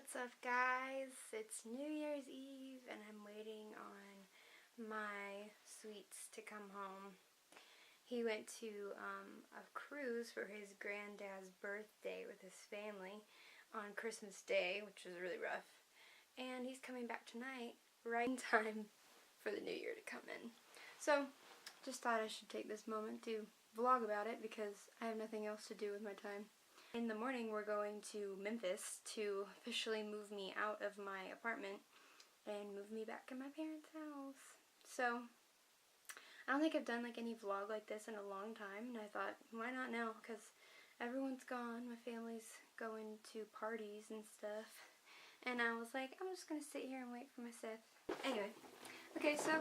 What's up, guys? It's New Year's Eve and I'm waiting on my sweets to come home. He went to a cruise for his granddad's birthday with his family on Christmas Day, which was really rough. And he's coming back tonight, right in time for the new year to come in. So, just thought I should take this moment to vlog about it because I have nothing else to do with my time. In the morning we're going to Memphis to officially move me out of my apartment and move me back in my parents' house. So, I don't think I've done like any vlog like this in a long time, and I thought, why not now? Because everyone's gone, my family's going to parties and stuff, and I was like, I'm just gonna sit here and wait for my Sith. Anyway, okay, so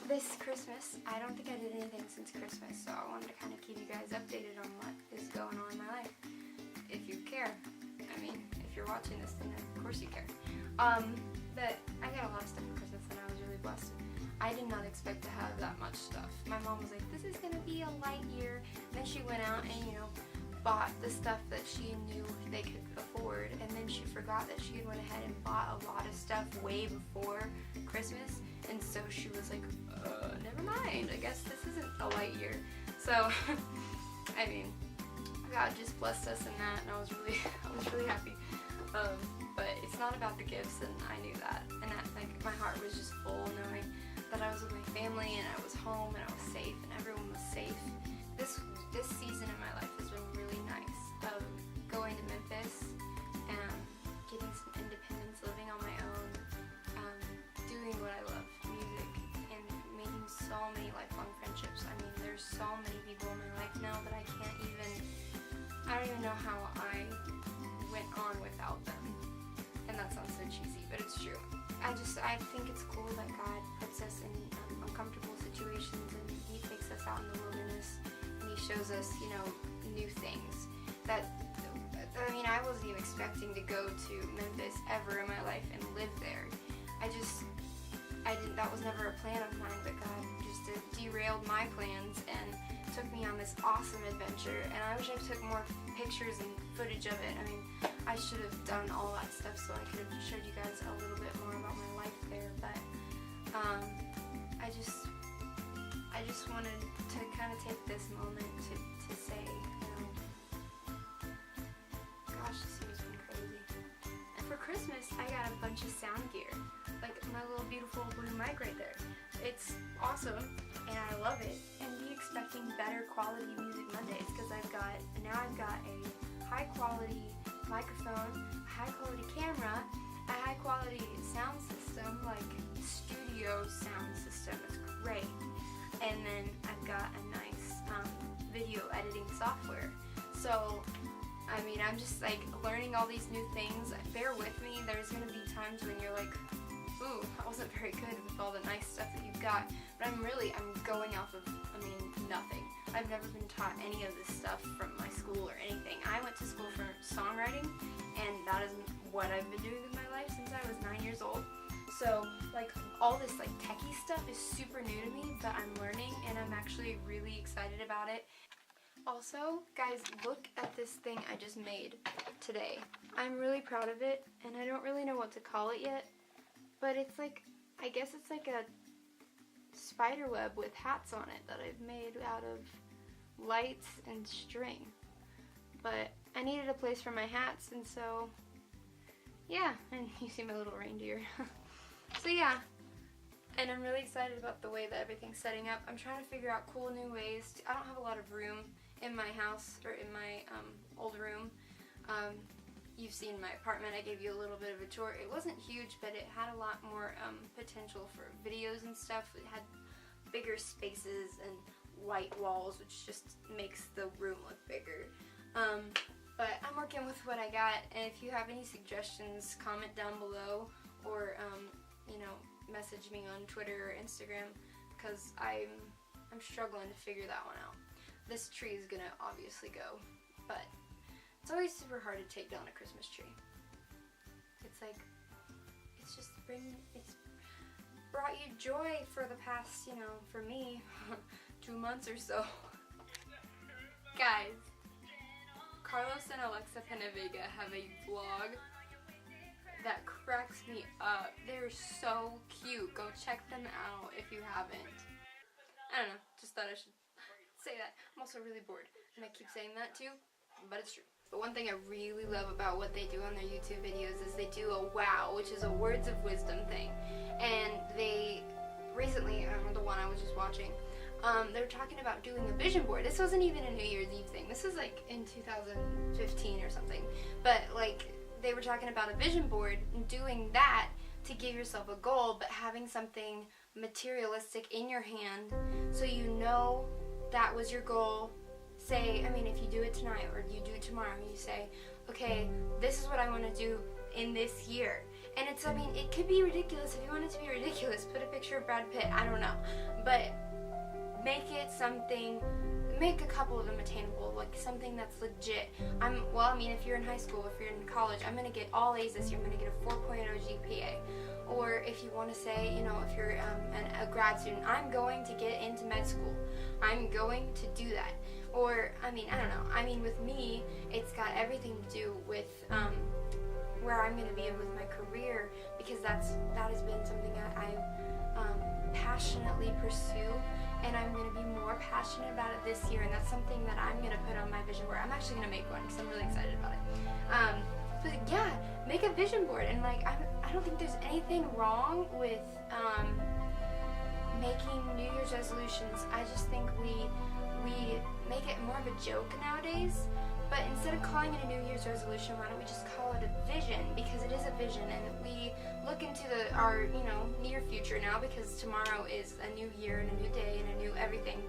this Christmas, I don't think I did anything since Christmas, so I wanted to kind of keep you guys updated on what is going on in my life. If you care. I mean, if you're watching this, then of course you care. But I got a lot of stuff for Christmas and I was really blessed. I did not expect to have that much stuff. My mom was like, this is going to be a light year. Then she went out and, bought the stuff that she knew they could afford, and then she forgot that she had went ahead and bought a lot of stuff way before Christmas, and so she was like, never mind, I guess this isn't a light year. So, I mean, God just blessed us in that, and I was really happy. But it's not about the gifts, and I knew that, and that, like, my heart was just full knowing that I was with my family, and I was home, and I was safe, and everyone was safe. This season in my life has been really nice, of going to Memphis and getting some independence, living on my own, doing what I love, music, and making so many lifelong friendships. I mean, there's so many people in my life now that I don't even know how I went on without them. And that sounds so cheesy, but it's true. I think it's cool that God puts us in uncomfortable situations, and He takes us out in the wilderness, and He shows us, new things. I wasn't even expecting to go to Memphis ever in my life and live there. That was never a plan of mine, but God just derailed my plans and took me on this awesome adventure, and I wish I took more pictures and footage of it. I mean, I should have done all that stuff so I could have showed you guys a little bit more about my life there, but I just wanted to kind of take this moment to say, gosh, this year's been crazy. And for Christmas, I got a bunch of sound gear, like my little beautiful blue mic right there. It's awesome, and I love it. And be expecting better quality Music Mondays, because I've got a high quality microphone, a high quality camera, a high quality sound system, like studio sound system. It's great. And then I've got a nice video editing software. So, I mean, I'm just like learning all these new things. Bear with me. There's going to be times when you're like, ooh, I wasn't very good with all the nice stuff that you've got. But I'm going off of, nothing. I've never been taught any of this stuff from my school or anything. I went to school for songwriting, and that is what I've been doing with my life since I was 9 years old. So, like, all this, like, techie stuff is super new to me, but I'm learning, and I'm actually really excited about it. Also, guys, look at this thing I just made today. I'm really proud of it, and I don't really know what to call it yet, but it's like, I guess it's like a spider web with hats on it that I've made out of lights and string. But I needed a place for my hats, and so, yeah, and you see my little reindeer. So yeah, and I'm really excited about the way that everything's setting up. I'm trying to figure out cool new ways. I don't have a lot of room in my house, or in my old room. You've seen my apartment. I gave you a little bit of a tour. It wasn't huge, but it had a lot more potential for videos and stuff. It had bigger spaces and white walls, which just makes the room look bigger. But I'm working with what I got, and if you have any suggestions, comment down below, or message me on Twitter or Instagram, because I'm struggling to figure that one out. This tree is gonna obviously go, but it's always super hard to take down a Christmas tree. It's like, it's brought you joy for the past, for me, 2 months or so. Guys, Carlos and Alexa Penavega have a vlog that cracks me up. They're so cute. Go check them out if you haven't. I don't know, just thought I should say that. I'm also really bored, and I keep saying that too, but it's true. But one thing I really love about what they do on their YouTube videos is they do a wow, which is a words of wisdom thing. And they recently, the one I was just watching, they were talking about doing a vision board. This wasn't even a New Year's Eve thing. This is like in 2015 or something. But like they were talking about a vision board and doing that to give yourself a goal, but having something materialistic in your hand so you know that was your goal. Say, I mean, if you do it tonight or you do it tomorrow, you say, okay, this is what I want to do in this year. And it's, I mean, it could be ridiculous. If you want it to be ridiculous, put a picture of Brad Pitt. I don't know. But make it something, make a couple of them attainable, like something that's legit. Well, I mean, if you're in high school, if you're in college, I'm going to get all A's this year. I'm going to get a 4.0 GPA. Or if you want to say, you know, if you're a grad student, I'm going to get into med school. I'm going to do that. Or, I mean, I don't know. I mean, with me, it's got everything to do with where I'm going to be with my career, because that has been something I passionately pursue, and I'm going to be more passionate about it this year, and that's something that I'm going to put on my vision board. I'm actually going to make one because I'm really excited about it. But yeah, make a vision board, and like I don't think there's anything wrong with making New Year's resolutions. I just think we make it more of a joke nowadays. But instead of calling it a New Year's resolution, why don't we just call it a vision? Because it is a vision, and we look into our near future now, because tomorrow is a new year and a new day and a new everything.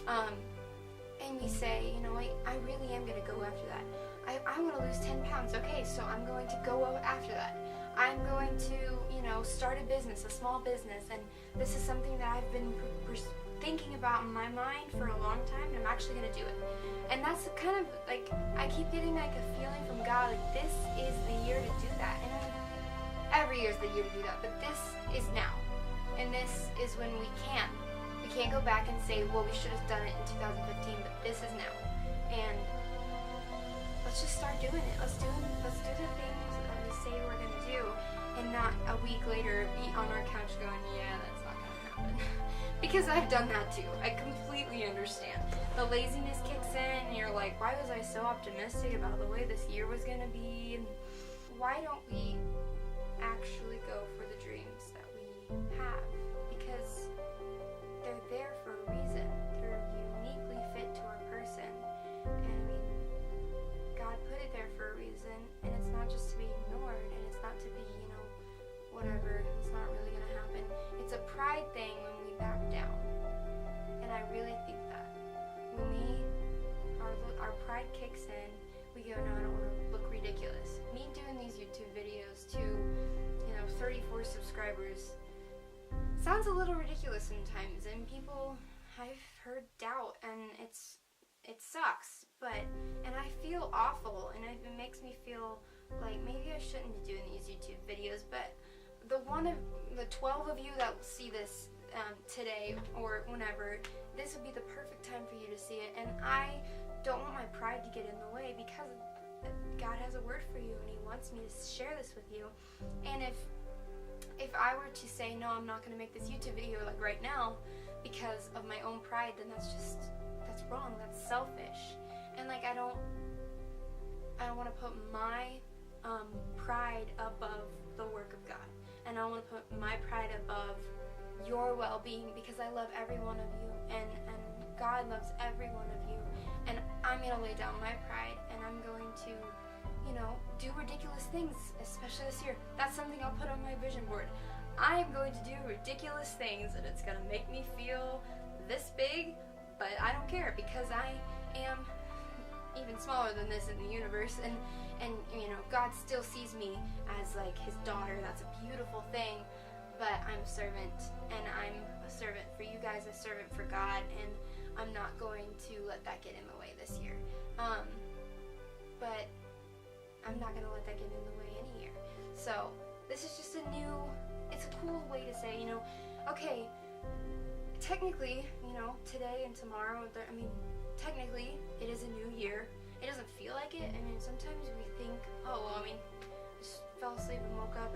And we say, you know what, I really am going to go after that. I want to lose 10 pounds. Okay, so I'm going to go after that. I'm going to, start a business, a small business, and this is something that I've been thinking about in my mind for a long time, and I'm actually going to do it. And that's kind of like, I keep getting like a feeling from God, like this is the year to do that. And I mean, every year is the year to do that, but this is now. And this is when we can. We can't go back and say, well, we should have done it in 2015, but this is now. And let's just start doing it. Let's do the things that we say we're going to do, and not a week later be on our couch going, yeah, that's not going to happen. Because I've done that too. I completely understand. The laziness kicks in, and you're like, why was I so optimistic about the way this year was going to be? And why don't we actually go for the dreams that we have? Because they're there for a reason. They're uniquely fit to our person. And I mean, God put it there for a reason, and it's not just to be ignored, and it's not to be, whatever, it's not really going to happen. It's a pride thing when we back down. And I really think that when our pride kicks in, we go, no, I don't want to look ridiculous. Me doing these YouTube videos to 34 subscribers sounds a little ridiculous sometimes, and people, I've heard doubt, and it sucks, and I feel awful, and it makes me feel like maybe I shouldn't be doing these YouTube videos. But the 12 of you that will see this today or whenever, this would be the perfect time for you to see it. And I don't want my pride to get in the way, because God has a word for you, and He wants me to share this with you. And if I were to say, no, I'm not going to make this YouTube video like right now because of my own pride, then that's wrong. That's selfish. And like I don't want to put my pride above the work of God. And I want to put my pride above your well-being, because I love every one of you, and God loves every one of you. And I'm going to lay down my pride, and I'm going to, do ridiculous things, especially this year. That's something I'll put on my vision board. I am going to do ridiculous things, and it's going to make me feel this big, but I don't care, because I am even smaller than this in the universe, and God still sees me as like His daughter. That's a beautiful thing. But I'm a servant, and I'm a servant for you guys, a servant for God, and I'm not going to let that get in the way this year. But I'm not going to let that get in the way any year. So this is just it's a cool way to say, okay, technically, today and tomorrow, technically it is a new year. It doesn't feel like it. Sometimes we think, oh, well, I just fell asleep and woke up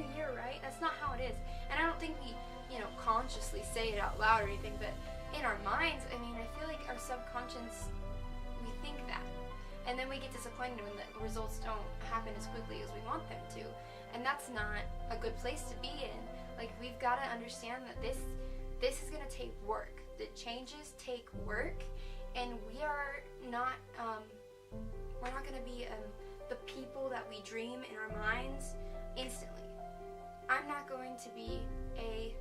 new year, right? That's not how it is. And I don't think we, consciously say it out loud or anything, but in our minds, I mean, I feel like our subconscious, we think that. And then we get disappointed when the results don't happen as quickly as we want them to. And that's not a good place to be in. Like, we've got to understand that this is going to take work. The changes take work, and we are not, we're not going to be the people that we dream in our minds instantly. I'm not going to be a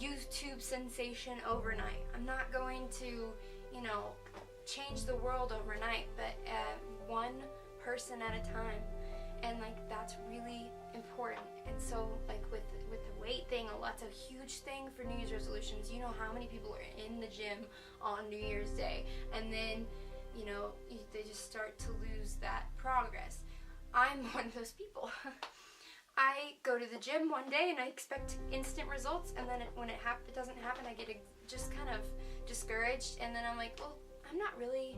YouTube sensation overnight. I'm not going to, change the world overnight, but one person at a time. And like, that's really important. And so like with the weight thing, that's a huge thing for New Year's resolutions. You know how many people are in the gym on New Year's Day, and then they just start to lose that progress. I'm one of those people. I go to the gym one day and I expect instant results, and then when it doesn't happen, I get just kind of discouraged, and then I'm like, well, I'm not really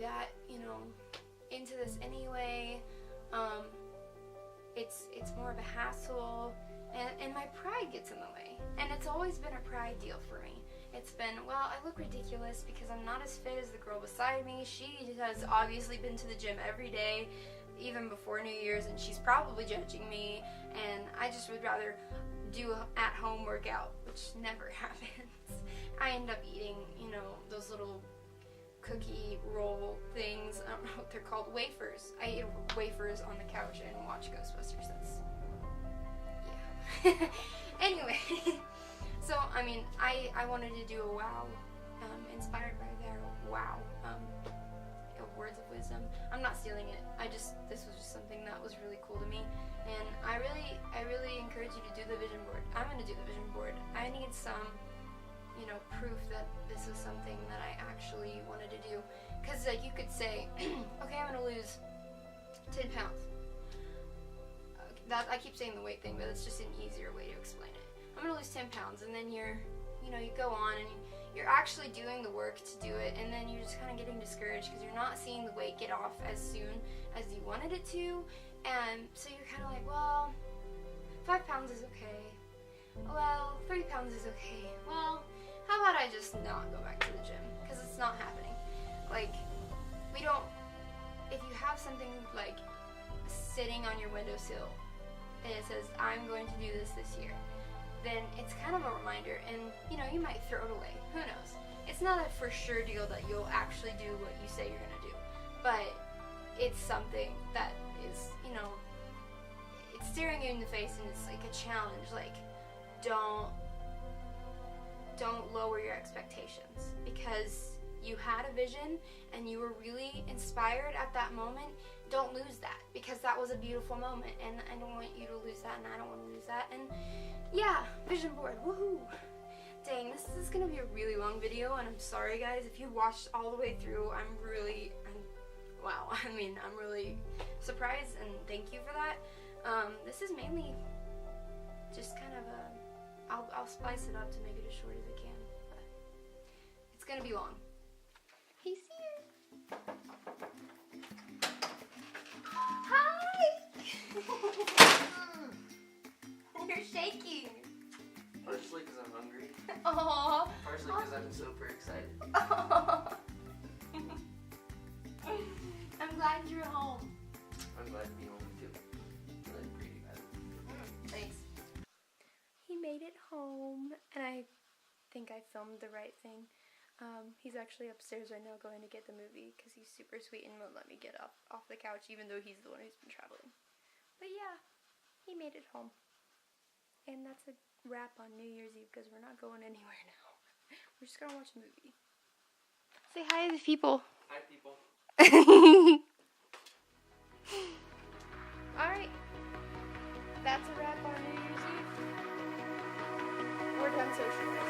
that, into this anyway. It's more of a hassle, and my pride gets in the way. And it's always been a pride deal for me. It's been, well, I look ridiculous because I'm not as fit as the girl beside me. She has obviously been to the gym every day, even before New Year's, and she's probably judging me, and I just would rather do an at-home workout, which never happens. I end up eating, those little cookie roll things. I don't know what they're called. Wafers. I eat wafers on the couch and watch Ghostbusters. That's, yeah. Anyway, so, I mean, I wanted to do a wow, inspired by their wow, words of wisdom. I'm not stealing it. This was just something that was really cool to me, and I really encourage you to do the vision board. I'm going to do the vision board. I need some, proof that this is something that I actually wanted to do. Because, like, you could say, okay, I'm going to lose 10 pounds. I keep saying the weight thing, but it's just an easier way to explain it. I'm going to lose 10 pounds, and then you go on and you're actually doing the work to do it, and then you're just kind of getting discouraged because you're not seeing the weight get off as soon as you wanted it to, and so you're kind of like, well, 5 pounds is okay. Well, 3 pounds is okay. Well, how about I just not go back to the gym, because it's not happening. Like, if you have something like sitting on your windowsill and it says, I'm going to do this year, then it's kind of a reminder, and you might throw it away. Who knows? It's not a for sure deal that you'll actually do what you say you're gonna do, but it's something that is, it's staring you in the face, and it's like a challenge. Like, don't lower your expectations, because you had a vision and you were really inspired at that moment. Don't lose that, because that was a beautiful moment, and I don't want you to lose that, and I don't want to lose that. And yeah, vision board, woohoo! Dang, this is gonna be a really long video, and I'm sorry guys if you watched all the way through. Wow, I mean, I'm really surprised, and thank you for that. This is mainly just kind of I'll spice it up to make it as short as I can, but it's gonna be long. He's here. Hi! You're shaking. Partially because I'm hungry. Aww. Partially because I'm super excited. Aww. I'm glad you're home. I'm glad to be home too. Really pretty bad. Thanks. He made it home, and I think I filmed the right thing. He's actually upstairs right now going to get the movie because he's super sweet and won't let me get off the couch, even though he's the one who's been traveling. But yeah, he made it home. And that's a wrap on New Year's Eve because we're not going anywhere now. We're just gonna watch a movie. Say hi to the people. Hi, people. Alright. That's a wrap on New Year's Eve. We're done socializing.